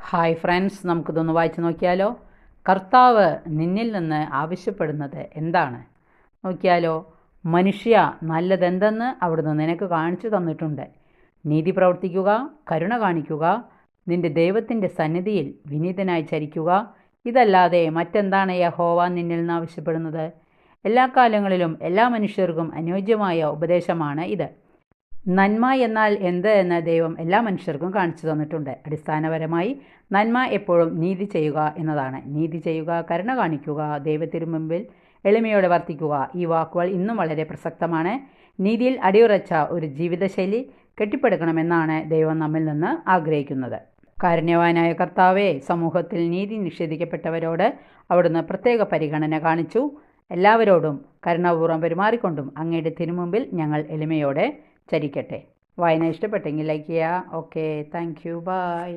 Hi friends, നമുക്കിതൊന്ന് വായിച്ച് നോക്കിയാലോ. കർത്താവ് നിന്നിൽ നിന്ന് ആവശ്യപ്പെടുന്നത് എന്താണ് നോക്കിയാലോ. മനുഷ്യ, നല്ലതെന്തെന്ന് അവിടുന്ന് നിനക്ക് കാണിച്ചു തന്നിട്ടുണ്ട്. നീതി പ്രവർത്തിക്കുക, കരുണ കാണിക്കുക, നിന്റെ ദൈവത്തിൻ്റെ സന്നിധിയിൽ വിനീതനായി ചരിക്കുക. ഇതല്ലാതെ മറ്റെന്താണ് യഹോവ നിന്നിൽ നിന്ന് ആവശ്യപ്പെടുന്നത്? എല്ലാ കാലങ്ങളിലും എല്ലാ മനുഷ്യർക്കും അനുയോജ്യമായ ഉപദേശമാണ് ഇത്. നന്മ എന്നാൽ എന്ത് എന്ന് ദൈവം എല്ലാ മനുഷ്യർക്കും കാണിച്ചു തന്നിട്ടുണ്ട്. അടിസ്ഥാനപരമായി നന്മ എപ്പോഴും നീതി ചെയ്യുക എന്നതാണ്. നീതി ചെയ്യുക, കരുണ കാണിക്കുക, ദൈവത്തിനു മുമ്പിൽ എളിമയോടെ വർത്തിക്കുക. ഈ വാക്കുകൾ ഇന്നും വളരെ പ്രസക്തമാണ്. നീതിയിൽ അടിയുറച്ച ഒരു ജീവിതശൈലി കെട്ടിപ്പടുക്കണമെന്നാണ് ദൈവം നമ്മിൽ നിന്ന് ആഗ്രഹിക്കുന്നത്. കാരുണ്യവാനായ കർത്താവെ, സമൂഹത്തിൽ നീതി നിഷേധിക്കപ്പെട്ടവരോട് അവിടുന്ന് പ്രത്യേക പരിഗണന കാണിച്ചു. എല്ലാവരോടും കരുണാപൂർവ്വം പെരുമാറിക്കൊണ്ടും അങ്ങയുടെ തിരുമുമ്പിൽ ഞങ്ങൾ എളിമയോടെ ചരിക്കട്ടെ. വായന ഇഷ്ടപ്പെട്ടെങ്കിൽ ലൈക്ക് ചെയ്യുക. Okay, thank you, by.